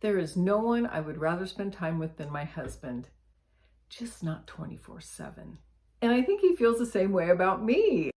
There is no one I would rather spend time with than my husband, just not 24/7. And I think he feels the same way about me.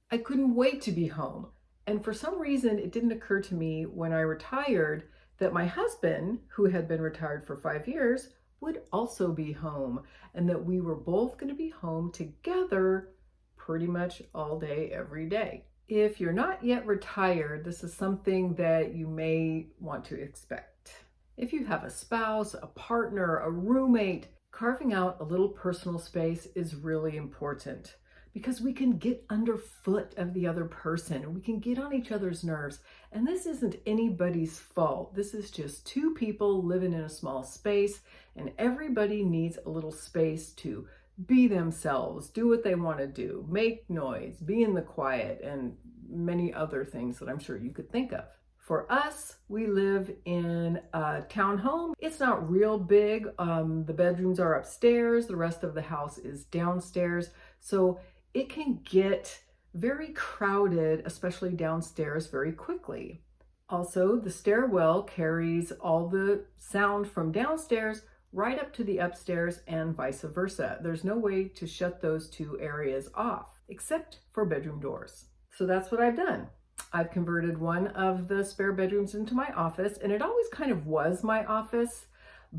I couldn't wait to be home. And for some reason, it didn't occur to me when I retired that my husband, who had been retired for 5 years, would also be home, and that we were both going to be home together pretty much all day, every day. If you're not yet retired, this is something that you may want to expect. If you have a spouse, a partner, a roommate, carving out a little personal space is really important because we can get underfoot of the other person and we can get on each other's nerves. And this isn't anybody's fault. This is just two people living in a small space, and everybody needs a little space to be themselves, do what they want to do, make noise, be in the quiet, and many other things that I'm sure you could think of. For us, we live in a townhome. It's not real big. The bedrooms are upstairs. The rest of the house is downstairs. So it can get very crowded, especially downstairs, very quickly. Also, the stairwell carries all the sound from downstairs right up to the upstairs and vice versa. There's no way to shut those two areas off, except for bedroom doors. So that's what I've done. I've converted one of the spare bedrooms into my office, and it always kind of was my office,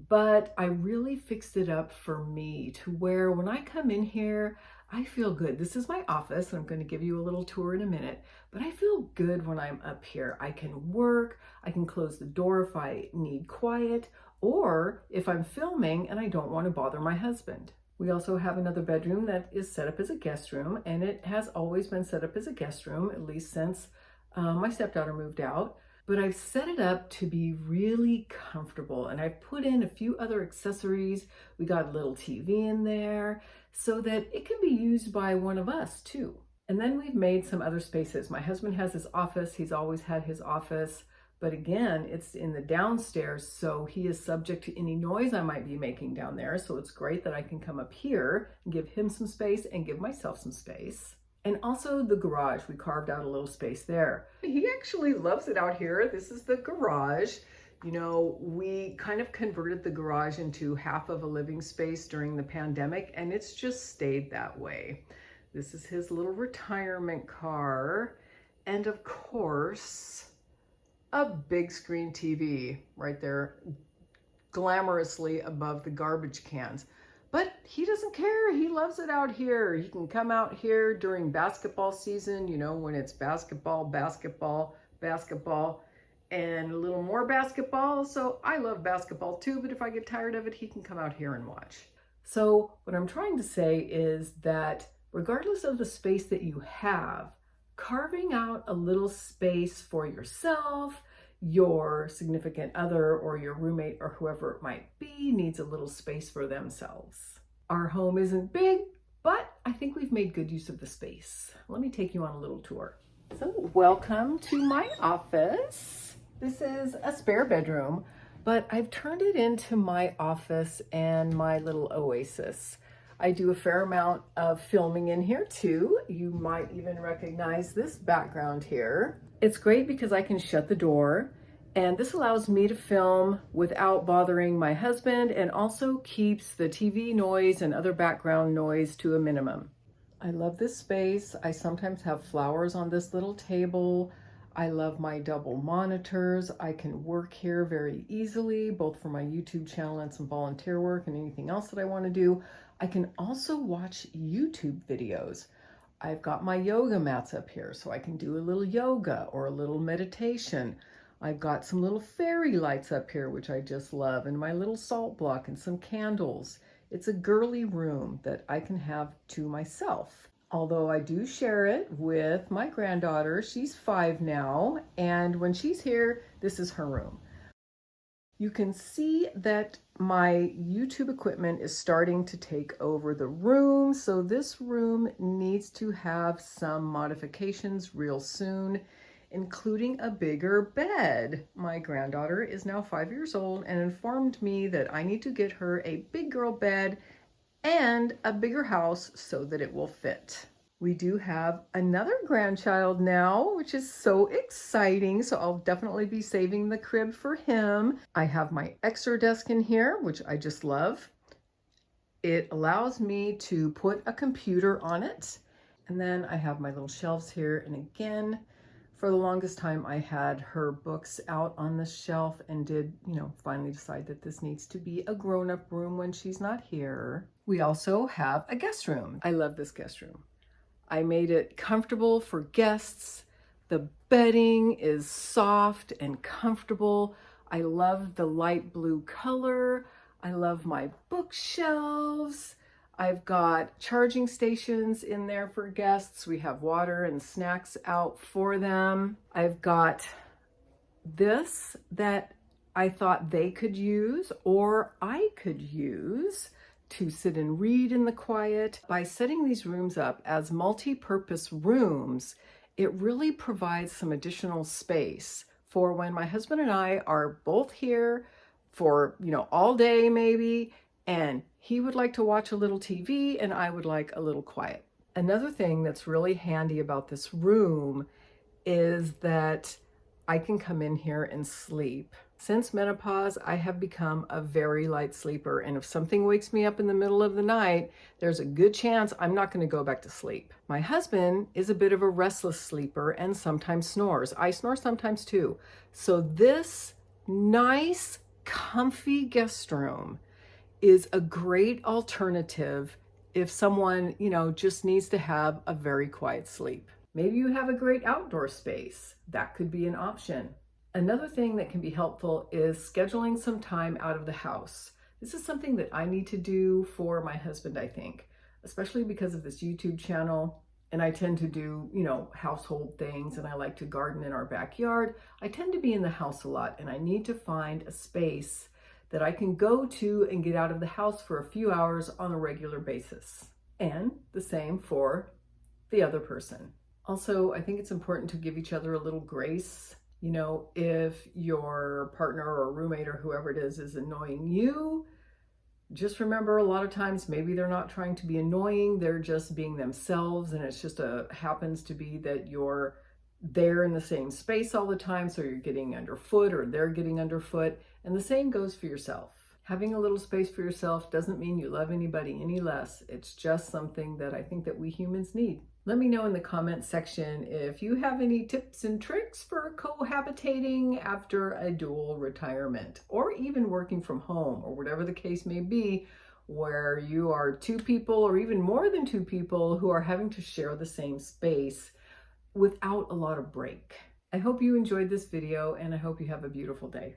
but I really fixed it up for me to where when I come in here, I feel good. This is my office. I'm going to give you a little tour in a minute, but I feel good when I'm up here. I can work, I can close the door if I need quiet, or if I'm filming and I don't want to bother my husband. We also have another bedroom that is set up as a guest room, and it has always been set up as a guest room, at least since my stepdaughter moved out. But I've set it up to be really comfortable, and I've put in a few other accessories. We got a little TV in there so that it can be used by one of us too. And then we've made some other spaces. My husband has his office. He's always had his office, but again, it's in the downstairs, so he is subject to any noise I might be making down there. So it's great that I can come up here and give him some space and give myself some space. And also the garage, we carved out a little space there. He actually loves it out here. This is the garage. You know, we kind of converted the garage into half of a living space during the pandemic, and it's just stayed that way. This is his little retirement car. And of course, a big screen TV right there, glamorously above the garbage cans. But he doesn't care. He loves it out here. He can come out here during basketball season, you know, when it's basketball, and a little more basketball. So I love basketball too, but if I get tired of it, he can come out here and watch. So what I'm trying to say is that regardless of the space that you have, carving out a little space for yourself, your significant other, or your roommate, or whoever it might be, needs a little space for themselves. Our home isn't big, but I think we've made good use of the space. Let me take you on a little tour. So welcome to my office. This is a spare bedroom, but I've turned it into my office and my little oasis. I do a fair amount of filming in here too. You might even recognize this background here. It's great because I can shut the door, and this allows me to film without bothering my husband, and also keeps the TV noise and other background noise to a minimum. I love this space. I sometimes have flowers on this little table. I love my double monitors. I can work here very easily, both for my YouTube channel and some volunteer work and anything else that I want to do. I can also watch YouTube videos. I've got my yoga mats up here, so I can do a little yoga or a little meditation. I've got some little fairy lights up here, which I just love, and my little salt block and some candles. It's a girly room that I can have to myself. Although I do share it with my granddaughter. She's 5 now, and when she's here, this is her room. You can see that my YouTube equipment is starting to take over the room, so this room needs to have some modifications real soon, including a bigger bed. My granddaughter is now 5 years old and informed me that I need to get her a big girl bed and a bigger house so that it will fit. We do have another grandchild now, which is so exciting. So I'll definitely be saving the crib for him. I have my extra desk in here, which I just love. It allows me to put a computer on it. And then I have my little shelves here. And again, for the longest time, I had her books out on the shelf and did, finally decide that this needs to be a grown-up room when she's not here. We also have a guest room. I love this guest room. I made it comfortable for guests. The bedding is soft and comfortable. I love the light blue color. I love my bookshelves. I've got charging stations in there for guests. We have water and snacks out for them. I've got this that I thought they could use or I could use to sit and read in the quiet. By setting these rooms up as multi-purpose rooms, it really provides some additional space for when my husband and I are both here for, all day maybe, and he would like to watch a little TV and I would like a little quiet. Another thing that's really handy about this room is that I can come in here and sleep. Since menopause, I have become a very light sleeper, and if something wakes me up in the middle of the night, there's a good chance I'm not going to go back to sleep. My husband is a bit of a restless sleeper and sometimes snores. I snore sometimes too. So this nice, comfy guest room is a great alternative if someone, just needs to have a very quiet sleep. Maybe you have a great outdoor space. That could be an option. Another thing that can be helpful is scheduling some time out of the house. This is something that I need to do for my husband, I think, especially because of this YouTube channel. And I tend to do, household things, and I like to garden in our backyard. I tend to be in the house a lot, and I need to find a space that I can go to and get out of the house for a few hours on a regular basis. And the same for the other person. Also, I think it's important to give each other a little grace. If your partner or roommate or whoever it is annoying you, just remember a lot of times maybe they're not trying to be annoying, they're just being themselves, and it's just happens to be that you're there in the same space all the time, so you're getting underfoot or they're getting underfoot, and the same goes for yourself. Having a little space for yourself doesn't mean you love anybody any less. It's just something that I think that we humans need. Let me know in the comments section if you have any tips and tricks for cohabitating after a dual retirement, or even working from home, or whatever the case may be, where you are two people or even more than two people who are having to share the same space without a lot of break. I hope you enjoyed this video, and I hope you have a beautiful day.